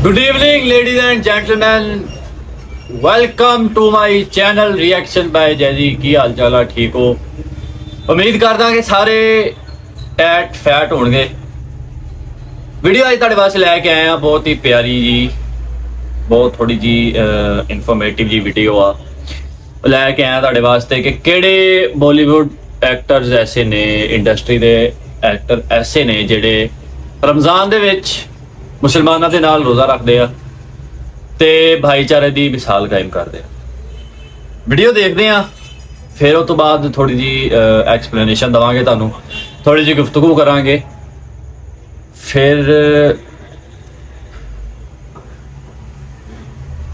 Good evening, ladies and gentlemen. Welcome to my channel Reaction by Jazzy. ਕੀ ਹਾਲ ਚਾਲ ਆ? ਠੀਕ ਹੋ? ਉਮੀਦ ਕਰਦਾ ਕਿ ਸਾਰੇ ਟੈਟ ਫੈਟ ਹੋਣਗੇ। ਵੀਡੀਓ ਅੱਜ ਤੁਹਾਡੇ ਵਾਸਤੇ ਲੈ ਕੇ ਆਏ ਆ, ਬਹੁਤ ਹੀ ਪਿਆਰੀ ਜੀ, ਬਹੁਤ ਥੋੜੀ ਜੀ ਇਨਫੋਰਮੇਟਿਵ ਜੀ ਵੀਡੀਓ ਆ ਲੈ ਕੇ ਆਇਆ ਤੁਹਾਡੇ ਵਾਸਤੇ ਕਿ ਕਿਹੜੇ ਬਾਲੀਵੁੱਡ ਐਕਟਰਸ ਐਸੇ ਨੇ, ਇੰਡਸਟਰੀ ਦੇ ਐਕਟਰ ਐਸੇ ਨੇ ਜਿਹੜੇ ਰਮਜ਼ਾਨ ਦੇ ਵਿੱਚ ਮੁਸਲਮਾਨਾਂ ਦੇ ਨਾਲ ਰੋਜ਼ਾ ਰੱਖਦੇ ਆ ਤੇ ਭਾਈਚਾਰੇ ਦੀ ਮਿਸਾਲ ਕਾਇਮ ਕਰਦੇ ਆ। ਵੀਡੀਓ ਦੇਖਦੇ ਆ, ਫਿਰ ਉਸ ਤੋਂ ਬਾਅਦ ਥੋੜੀ ਜੀ ਐਕਸਪਲੇਨੇਸ਼ਨ ਦਵਾਂਗੇ ਤੁਹਾਨੂੰ, ਥੋੜੀ ਜੀ ਗੁਫ਼ਤਗੂ ਕਰਾਂਗੇ, ਫਿਰ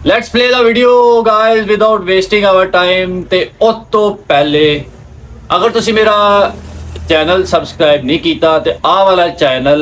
ਲੈਟਸ ਪਲੇ ਦਾ video guys without wasting our time. ਤੇ ਉਸ ਤੋਂ ਪਹਿਲੇ ਅਗਰ ਤੁਸੀਂ ਮੇਰਾ ਚੈਨਲ ਸਬਸਕ੍ਰਾਈਬ ਨਹੀਂ ਕੀਤਾ ਤੇ ਆਹ ਵਾਲਾ ਚੈਨਲ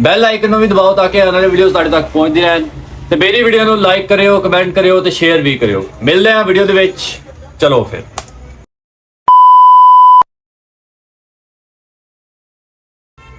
ਬੈਲ ਆਈਕਨ ਨੂੰ ਵੀ ਦਬਾਓ ਤਾਂ ਕਿ ਆਉਣ ਵਾਲੇ ਵੀਡੀਓਜ਼ ਤੁਹਾਡੇ ਤੱਕ ਪਹੁੰਚਦੀ ਰਹਿਣ। ਤੇ ਮੇਰੀ ਵੀਡੀਓ ਨੂੰ ਲਾਈਕ ਕਰਿਓ, ਕਮੈਂਟ ਕਰਿਓ ਤੇ ਸ਼ੇਅਰ ਵੀ ਕਰਿਓ। ਮਿਲਦੇ ਹਾਂ ਵੀਡੀਓ ਦੇ ਵਿੱਚ, ਚਲੋ ਫਿਰ।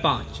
5,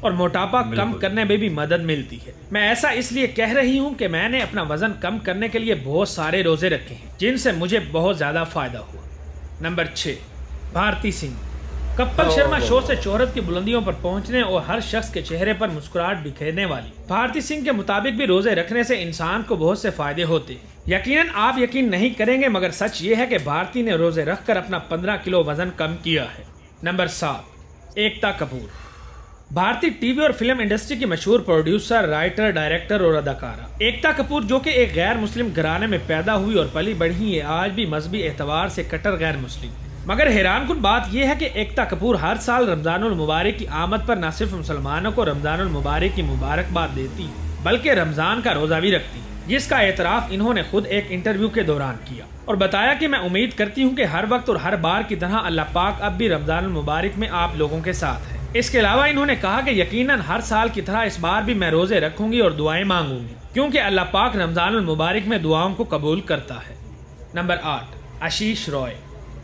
اور موٹاپا کم کرنے میں بھی مدد ملتی ہے۔ میں ایسا اس لیے کہہ رہی ہوں کہ میں نے اپنا وزن کم کرنے کے لیے بہت سارے روزے رکھے ہیں جن سے مجھے بہت زیادہ فائدہ ہوا۔ نمبر 6، بھارتی سنگھ۔ کپل شرما شو سے شہرت کی بلندیوں پر پہنچنے اور ہر شخص کے چہرے پر مسکراہٹ بکھیرنے والی بھارتی سنگھ کے مطابق بھی روزے رکھنے سے انسان کو بہت سے فائدے ہوتے ہیں۔ یقیناً آپ یقین نہیں کریں گے مگر سچ یہ ہے کہ بھارتی نے روزے رکھ کر اپنا 15 کلو وزن کم کیا ہے۔ نمبر 7، ایکتا کپور۔ بھارتی ٹی وی اور فلم انڈسٹری کی مشہور پروڈیوسر، رائٹر، ڈائریکٹر اور اداکارہ ایکتا کپور، جو کہ ایک غیر مسلم گھرانے میں پیدا ہوئی اور پلی بڑھی ہے، آج بھی مذہبی اعتبار سے کٹر غیر مسلم ہے۔ مگر حیران کن بات یہ ہے کہ ایکتا کپور ہر سال رمضان المبارک کی آمد پر نہ صرف مسلمانوں کو رمضان المبارک کی مبارکباد دیتی بلکہ رمضان کا روزہ بھی رکھتی، جس کا اعتراف انہوں نے خود ایک انٹرویو کے دوران کیا اور بتایا کہ میں امید کرتی ہوں کہ ہر وقت اور ہر بار کی طرح اللہ پاک اب بھی رمضان المبارک میں آپ لوگوں کے ساتھ ہے۔ اس کے علاوہ انہوں نے کہا کہ یقیناً ہر سال کی طرح اس بار بھی میں روزے رکھوں گی اور دعائیں مانگوں گی کیونکہ اللہ پاک رمضان المبارک میں دعاؤں کو قبول کرتا ہے۔ نمبر 8، آشیش رائے۔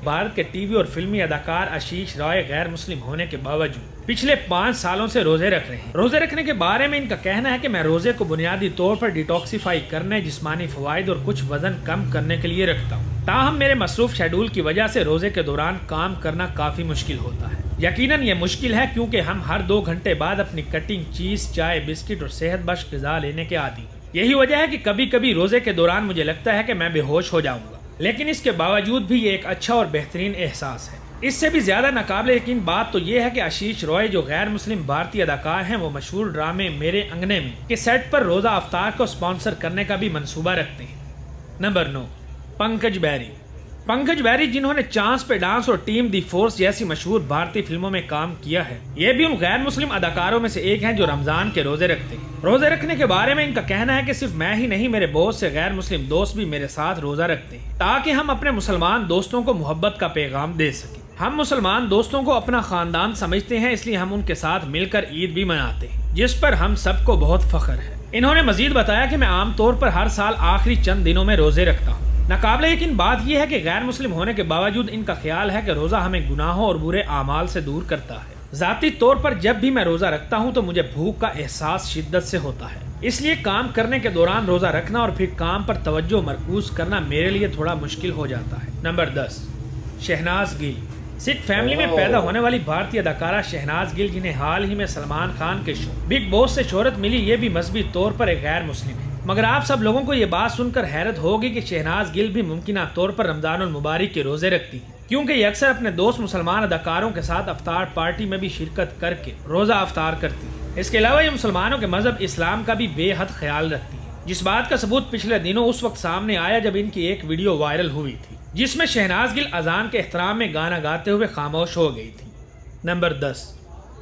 بھارت کے ٹی وی اور فلمی اداکار آشیش رائے غیر مسلم ہونے کے باوجود پچھلے 5 سالوں سے روزے رکھ رہے ہیں۔ روزے رکھنے کے بارے میں ان کا کہنا ہے کہ میں روزے کو بنیادی طور پر ڈیٹاکسیفائی کرنے، جسمانی فوائد اور کچھ وزن کم کرنے کے لیے رکھتا ہوں۔ تاہم میرے مصروف شیڈول کی وجہ سے روزے کے دوران کام کرنا کافی مشکل ہوتا ہے۔ یقیناً یہ مشکل ہے کیونکہ ہم ہر 2 گھنٹے بعد اپنی کٹنگ چیز، چائے، بسکٹ اور صحت بخش غذا لینے کے عادی ہیں۔ یہی وجہ ہے کہ کبھی کبھی روزے کے دوران مجھے لگتا ہے کہ میں بے ہوش ہو جاؤں گا، لیکن اس کے باوجود بھی یہ ایک اچھا اور بہترین احساس ہے۔ اس سے بھی زیادہ ناقابل یقین بات تو یہ ہے کہ آشیش رائے، جو غیر مسلم بھارتی اداکار ہیں، وہ مشہور ڈرامے میرے انگنے میں کے سیٹ پر روزہ افطار کو سپانسر کرنے کا بھی منصوبہ رکھتے ہیں۔ نمبر 9، پنکج بیری۔ پنکج بیری، جنہوں نے چانس پہ ڈانس اور ٹیم دی فورس جیسی مشہور بھارتی فلموں میں کام کیا ہے، یہ بھی ان غیر مسلم اداکاروں میں سے ایک ہیں جو رمضان کے روزے رکھتے ہیں۔ روزے رکھنے کے بارے میں ان کا کہنا ہے کہ صرف میں ہی نہیں، میرے بہت سے غیر مسلم دوست بھی میرے ساتھ روزہ رکھتے ہیں تاکہ ہم اپنے مسلمان دوستوں کو محبت کا پیغام دے سکیں۔ ہم مسلمان دوستوں کو اپنا خاندان سمجھتے ہیں، اس لیے ہم ان کے ساتھ مل کر عید بھی مناتے ہیں، جس پر ہم سب کو بہت فخر ہے۔ انہوں نے مزید بتایا کہ میں عام طور پر ہر سال آخری چند دنوں میں روزے رکھتا ہوں۔ ناقابل یقین بات یہ ہے کہ غیر مسلم ہونے کے باوجود ان کا خیال ہے کہ روزہ ہمیں گناہوں اور برے اعمال سے دور کرتا ہے۔ ذاتی طور پر جب بھی میں روزہ رکھتا ہوں تو مجھے بھوک کا احساس شدت سے ہوتا ہے، اس لیے کام کرنے کے دوران روزہ رکھنا اور پھر کام پر توجہ مرکوز کرنا میرے لیے تھوڑا مشکل ہو جاتا ہے۔ نمبر 10، شہناز گل۔ سکھ فیملی میں پیدا ہونے والی بھارتی اداکارہ شہناز گل، جنہیں حال ہی میں سلمان خان کے شو بگ باس سے شہرت ملی، یہ بھی مذہبی طور پر ایک غیر مسلم ہے۔ مگر آپ سب لوگوں کو یہ بات سن کر حیرت ہوگی کہ شہناز گل بھی ممکنہ طور پر رمضان المبارک کے روزے رکھتی ہیں، کیونکہ یہ اکثر اپنے دوست مسلمان اداکاروں کے ساتھ افطار پارٹی میں بھی شرکت کر کے روزہ افطار کرتی ہیں۔ اس کے علاوہ یہ مسلمانوں کے مذہب اسلام کا بھی بے حد خیال رکھتی ہیں، جس بات کا ثبوت پچھلے دنوں اس وقت سامنے آیا جب ان کی ایک ویڈیو وائرل ہوئی تھی جس میں شہناز گل اذان کے احترام میں گانا گاتے ہوئے خاموش ہو گئی تھی۔ نمبر 10،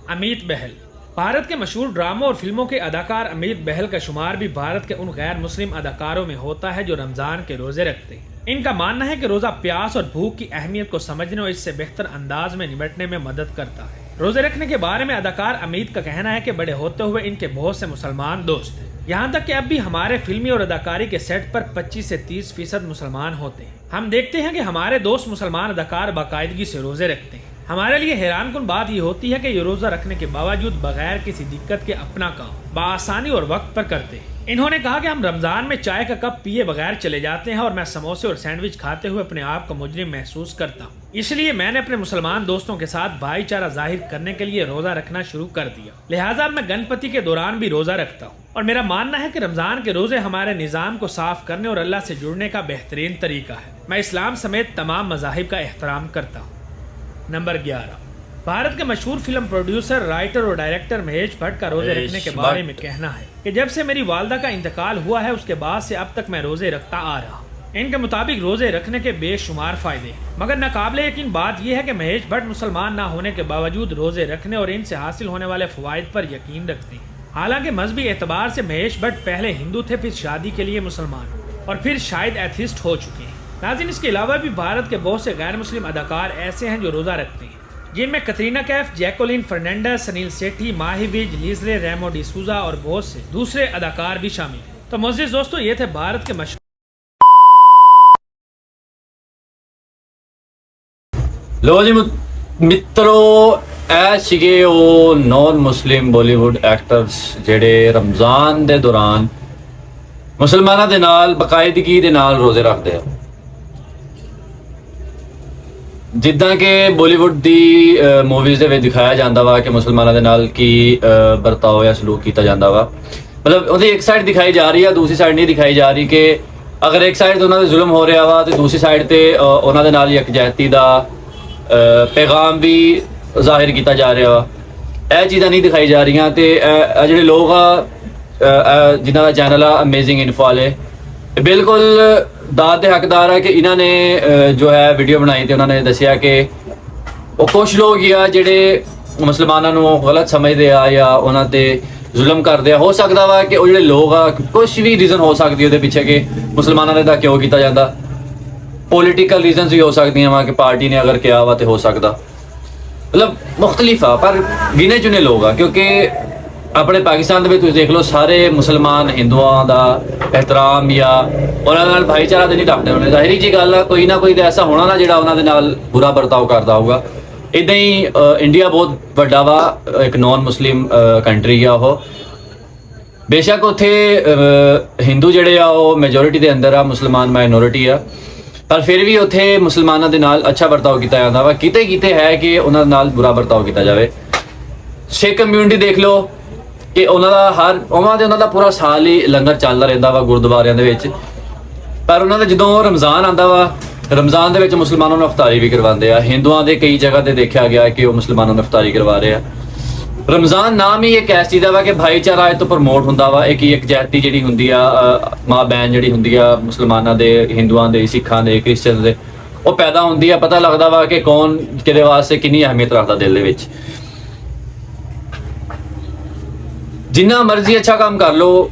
امیت بہل۔ بھارت کے مشہور ڈراموں اور فلموں کے اداکار امیت بہل کا شمار بھی بھارت کے ان غیر مسلم اداکاروں میں ہوتا ہے جو رمضان کے روزے رکھتے ہیں۔ ان کا ماننا ہے کہ روزہ پیاس اور بھوک کی اہمیت کو سمجھنے اور اس سے بہتر انداز میں نمٹنے میں مدد کرتا ہے۔ روزے رکھنے کے بارے میں اداکار امیت کا کہنا ہے کہ بڑے ہوتے ہوئے ان کے بہت سے مسلمان دوست ہیں، یہاں تک کہ اب بھی ہمارے فلمی اور اداکاری کے سیٹ پر 25 سے 30% مسلمان ہوتے ہیں۔ ہم دیکھتے ہیں کہ ہمارے دوست مسلمان اداکار باقاعدگی سے روزے رکھتے ہیں۔ ہمارے لیے حیران کن بات یہ ہوتی ہے کہ یہ روزہ رکھنے کے باوجود بغیر کسی دقت کے اپنا کام بآسانی اور وقت پر کرتے ہیں۔ انہوں نے کہا کہ ہم رمضان میں چائے کا کپ پیے بغیر چلے جاتے ہیں اور میں سموسے اور سینڈوچ کھاتے ہوئے اپنے آپ کو مجرم محسوس کرتا ہوں، اس لیے میں نے اپنے مسلمان دوستوں کے ساتھ بھائی چارہ ظاہر کرنے کے لیے روزہ رکھنا شروع کر دیا، لہٰذا میں گنپتی کے دوران بھی روزہ رکھتا ہوں، اور میرا ماننا ہے کہ رمضان کے روزے ہمارے نظام کو صاف کرنے اور اللہ سے جڑنے کا بہترین طریقہ ہے۔ میں اسلام سمیت تمام مذاہب کا احترام کرتا ہوں۔ نمبر 11، بھارت کے مشہور فلم پروڈیوسر، رائٹر اور ڈائریکٹر مہیش بھٹ کا روزے رکھنے کے بارے میں کہنا ہے کہ جب سے میری والدہ کا انتقال ہوا ہے اس کے بعد سے اب تک میں روزے رکھتا آ رہا ہوں۔ ان کے مطابق روزے رکھنے کے بے شمار فائدے ہیں، مگر ناقابل یقین بات یہ ہے کہ مہیش بھٹ مسلمان نہ ہونے کے باوجود روزے رکھنے اور ان سے حاصل ہونے والے فوائد پر یقین رکھتے ہیں۔ حالانکہ مذہبی اعتبار سے مہیش بھٹ پہلے ہندو تھے، پھر شادی کے لیے مسلمان اور پھر شاید ایتھیسٹ ہو چکے ہیں۔ ناظرین، اس کے علاوہ بھی بھارت کے بہت سے غیر مسلم اداکار ایسے ہیں جو روزہ رکھتے ہیں، جن میں کترینہ کیف، جیکولین فرنینڈس، سنیل سیٹھی، ماہی ویج، لیزلے، ریمو ڈی سوزا اور بہت سے دوسرے اداکار بھی شامل ہیں۔ تو معزز دوستو، یہ تھے بھارت کے مشہور ਲੋ ਜੀ ਮਿੱਤਰੋ, ਇਹ ਸੀਗੇ ਉਹ ਨੌਨ ਮੁਸਲਿਮ ਬਾਲੀਵੁੱਡ ਐਕਟਰਸ ਜਿਹੜੇ ਰਮਜ਼ਾਨ ਦੇ ਦੌਰਾਨ ਮੁਸਲਮਾਨਾਂ ਦੇ ਨਾਲ ਬਕਾਇਦਗੀ ਦੇ ਨਾਲ ਰੋਜ਼ੇ ਰੱਖਦੇ ਆ। ਜਿੱਦਾਂ ਕਿ ਬਾਲੀਵੁੱਡ ਦੀ ਮੂਵੀਜ਼ ਦੇ ਵਿੱਚ ਦਿਖਾਇਆ ਜਾਂਦਾ ਵਾ ਕਿ ਮੁਸਲਮਾਨਾਂ ਦੇ ਨਾਲ ਕੀ ਵਰਤਾਓ ਜਾਂ ਸਲੂਕ ਕੀਤਾ ਜਾਂਦਾ ਵਾ। ਮਤਲਬ ਉਹਦੀ ਇੱਕ ਸਾਈਡ ਦਿਖਾਈ ਜਾ ਰਹੀ ਆ, ਦੂਸਰੀ ਸਾਈਡ ਨਹੀਂ ਦਿਖਾਈ ਜਾ ਰਹੀ ਕਿ ਅਗਰ ਇੱਕ ਸਾਈਡ ਤੇ ਉਹਨਾਂ ਦੇ ਜ਼ੁਲਮ ਹੋ ਰਿਹਾ ਵਾ ਤੇ ਦੂਸਰੀ ਸਾਈਡ ਤੇ ਉਹਨਾਂ ਦੇ ਨਾਲ ਯਕਜਹਿਤੀ ਦਾ ਪੈਗਾਮ ਵੀ ਜ਼ਾਹਿਰ ਕੀਤਾ ਜਾ ਰਿਹਾ ਵਾ। ਇਹ ਚੀਜ਼ਾਂ ਨਹੀਂ ਦਿਖਾਈ ਜਾ ਰਹੀਆਂ ਤੇ ਇਹ ਜਿਹੜੇ ਲੋਕ ਆ ਜਿਨ੍ਹਾਂ ਦਾ ਚੈਨਲ ਆ ਅਮੇਜ਼ਿੰਗ ਇਨਫੋ ਵਾਲੇ, ਬਿਲਕੁਲ ਦਾਦ ਦੇ ਹੱਕਦਾਰ ਆ ਕਿ ਇਹਨਾਂ ਨੇ ਜੋ ਹੈ ਵੀਡੀਓ ਬਣਾਈ ਤੇ ਉਹਨਾਂ ਨੇ ਦੱਸਿਆ ਕਿ ਉਹ ਕੁਝ ਲੋਕ ਹੀ ਆ ਜਿਹੜੇ ਮੁਸਲਮਾਨਾਂ ਨੂੰ ਗਲਤ ਸਮਝਦੇ ਆ ਜਾਂ ਉਹਨਾਂ ਤੇ ਜ਼ੁਲਮ ਕਰਦੇ ਆ। ਹੋ ਸਕਦਾ ਵਾ ਕਿ ਉਹ ਜਿਹੜੇ ਲੋਕ ਆ ਕੁਝ ਵੀ ਰੀਜ਼ਨ ਹੋ ਸਕਦੀ ਉਹਦੇ ਪਿੱਛੇ ਕਿ ਮੁਸਲਮਾਨਾਂ ਦੇ ਦਾ ਕਿਉਂ ਕੀਤਾ ਜਾਂਦਾ। ਪੋਲੀਟੀਕਲ ਰੀਜ਼ਨਸ ਵੀ ਹੋ ਸਕਦੀਆਂ ਵਾ ਕਿ ਪਾਰਟੀ ਨੇ ਅਗਰ ਕਿਹਾ ਵਾ ਤੇ ਹੋ ਸਕਦਾ, ਮਤਲਬ ਮੁਖਤਲਿਫ ਆ, ਪਰ ਗਿਨੇ ਚੁਣੇ ਲੋਕ ਆ। ਕਿਉਂਕਿ ਆਪਣੇ ਪਾਕਿਸਤਾਨ ਦੇ ਵਿੱਚ ਤੁਸੀਂ ਦੇਖ ਲਓ ਸਾਰੇ ਮੁਸਲਮਾਨ ਹਿੰਦੂਆਂ ਦਾ ਇਹਤਰਾਮ ਜਾਂ ਉਹਨਾਂ ਨਾਲ ਭਾਈਚਾਰਾ ਤੇ ਨਹੀਂ ਰੱਖਦੇ ਹੋਣੇ। ਜ਼ਾਹਿਰੀ ਜੀ ਗੱਲ ਆ, ਕੋਈ ਨਾ ਕੋਈ ਤਾਂ ਐਸਾ ਹੋਣਾ ਨਾ ਜਿਹੜਾ ਉਹਨਾਂ ਦੇ ਨਾਲ ਬੁਰਾ ਵਰਤਾਓ ਕਰਦਾ ਹੋਊਗਾ। ਇਦਾਂ ਹੀ ਇੰਡੀਆ ਬਹੁਤ ਵੱਡਾ ਵਾ, ਇੱਕ ਨੌਨ ਮੁਸਲਿਮ ਕੰਟਰੀ ਆ ਉਹ। ਬੇਸ਼ੱਕ ਉੱਥੇ ਹਿੰਦੂ ਜਿਹੜੇ ਆ ਉਹ ਮੈਜੋਰਿਟੀ ਦੇ ਅੰਦਰ ਆ, ਮੁਸਲਮਾਨ ਮਾਈਨੋਰਿਟੀ ਆ, ਪਰ ਫਿਰ ਵੀ ਉੱਥੇ ਮੁਸਲਮਾਨਾਂ ਦੇ ਨਾਲ ਅੱਛਾ ਵਰਤਾਓ ਕੀਤਾ ਜਾਂਦਾ ਵਾ। ਕਿਤੇ ਕਿਤੇ ਹੈ ਕਿ ਉਹਨਾਂ ਨਾਲ ਬੁਰਾ ਵਰਤਾਓ ਕੀਤਾ ਜਾਵੇ। ਸਿੱਖ ਕਮਿਊਨਿਟੀ ਦੇਖ ਲਓ ਕਿ ਉਹਨਾਂ ਦਾ ਪੂਰਾ ਸਾਲ ਹੀ ਲੰਗਰ ਚੱਲਦਾ ਰਹਿੰਦਾ ਵਾ ਗੁਰਦੁਆਰਿਆਂ ਦੇ ਵਿੱਚ, ਪਰ ਉਹਨਾਂ ਦਾ ਜਦੋਂ ਰਮਜ਼ਾਨ ਆਉਂਦਾ ਵਾ, ਰਮਜ਼ਾਨ ਦੇ ਵਿੱਚ ਮੁਸਲਮਾਨਾਂ ਨੂੰ ਇਫਤਾਰੀ ਵੀ ਕਰਵਾਉਂਦੇ ਆ। ਹਿੰਦੂਆਂ ਦੇ ਕਈ ਜਗ੍ਹਾ ਤੇ ਦੇਖਿਆ ਗਿਆ ਕਿ ਉਹ ਮੁਸਲਮਾਨਾਂ ਨੂੰ ਇਫਤਾਰੀ ਕਰਵਾ ਰਹੇ ਆ। ਰਮਜ਼ਾਨ ਨਾਮ ਹੀ ਇੱਕ ਐਸੀ ਚੀਜ਼ ਦਾ ਵਾ ਕਿ ਭਾਈਚਾਰਾ ਇਹ ਤੋਂ ਪ੍ਰਮੋਟ ਹੁੰਦਾ ਵਾ। ਇੱਕ ਯਕਜਹਿਤੀ ਜਿਹੜੀ ਹੁੰਦੀ ਆ, ਮਾਂ ਬਹਿਨ ਜਿਹੜੀ ਹੁੰਦੀ ਆ ਮੁਸਲਮਾਨਾਂ ਦੇ, ਹਿੰਦੂਆਂ ਦੇ, ਸਿੱਖਾਂ ਦੇ, ਕ੍ਰਿਸਚਨ ਦੇ, ਉਹ ਪੈਦਾ ਹੁੰਦੀ ਆ। ਪਤਾ ਲੱਗਦਾ ਵਾ ਕਿ ਕੌਣ ਕਿਹਦੇ ਵਾਸਤੇ ਕਿੰਨੀ ਅਹਿਮੀਅਤ ਰੱਖਦਾ ਦਿਲ ਦੇ ਵਿੱਚ। ਜਿੰਨਾ ਮਰਜ਼ੀ ਅੱਛਾ ਕੰਮ ਕਰ ਲਓ,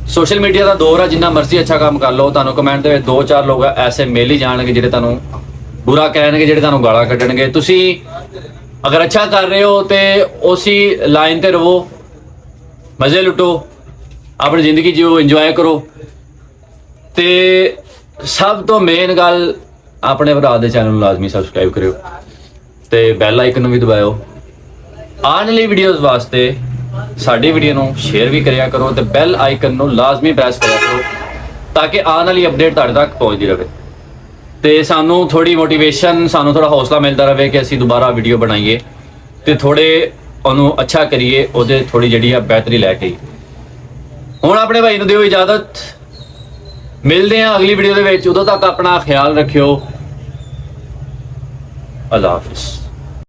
ਸੋਸ਼ਲ ਮੀਡੀਆ ਦਾ ਦੌਰ ਆ, ਜਿੰਨਾ ਮਰਜ਼ੀ ਅੱਛਾ ਕੰਮ ਕਰ ਲਓ, ਤੁਹਾਨੂੰ ਕਮੈਂਟ ਦੇ ਵਿੱਚ 2-4 ਲੋਕ ਐਸੇ ਮਿਲ ਹੀ ਜਾਣਗੇ ਜਿਹੜੇ ਤੁਹਾਨੂੰ ਬੁਰਾ ਕਹਿਣਗੇ, ਜਿਹੜੇ ਤੁਹਾਨੂੰ ਗਾਲਾਂ ਕੱਢਣਗੇ। ਤੁਸੀਂ ਅਗਰ ਅੱਛਾ ਕਰ ਰਹੇ ਹੋ ਤੇ ਉਸੇ ਲਾਈਨ ਤੇ ਰਹੋ, ਮਜ਼ੇ ਲੁੱਟੋ, ਆਪਣੀ ਜ਼ਿੰਦਗੀ ਜਿਓ, ਇੰਜੋਏ ਕਰੋ। ਤੇ ਸਭ ਤੋਂ ਮੇਨ ਗੱਲ, ਆਪਣੇ ਭਰਾ ਦੇ ਚੈਨਲ ਨੂੰ ਲਾਜ਼ਮੀ ਸਬਸਕ੍ਰਾਈਬ ਕਰਿਓ ਤੇ ਬੈਲ ਆਈਕਨ ਨੂੰ ਵੀ ਦਬਾਇਓ। ਆਉਣ ਵਾਲੀ ਵੀਡੀਓਜ਼ ਵਾਸਤੇ ਸਾਡੀ ਵੀਡੀਓ ਨੂੰ ਸ਼ੇਅਰ ਵੀ ਕਰਿਆ ਕਰੋ ਤੇ ਬੈਲ ਆਈਕਨ ਨੂੰ ਲਾਜ਼ਮੀ ਪ੍ਰੈਸ ਕਰਿਆ ਕਰੋ ਤਾਂ ਕਿ ਆਉਣ ਵਾਲੀ ਅਪਡੇਟ ਤੁਹਾਡੇ ਤੱਕ ਪਹੁੰਚਦੀ ਰਹੇ ਤੇ ਸਾਨੂੰ ਥੋੜੀ ਮੋਟੀਵੇਸ਼ਨ, ਸਾਨੂੰ ਥੋੜਾ ਹੌਸਲਾ ਮਿਲਦਾ ਰਹੇ ਕਿ ਅਸੀਂ ਦੁਬਾਰਾ ਵੀਡੀਓ ਬਣਾਈਏ ਤੇ ਥੋੜੇ ਉਹਨੂੰ ਅੱਛਾ ਕਰੀਏ, ਉਹਦੇ ਥੋੜੀ ਜਿਹੜੀ ਆ ਬਿਹਤਰੀ ਲੈ ਕੇ। ਹੁਣ ਆਪਣੇ ਭਾਈ ਨੂੰ ਦਿਓ ਇਜਾਜ਼ਤ, ਮਿਲਦੇ ਹਾਂ ਅਗਲੀ ਵੀਡੀਓ ਦੇ ਵਿੱਚ। ਉਦੋਂ ਤੱਕ ਆਪਣਾ ਖਿਆਲ ਰੱਖਿਓ। ਅੱਲਾਹ ਹਾਫਿਜ਼।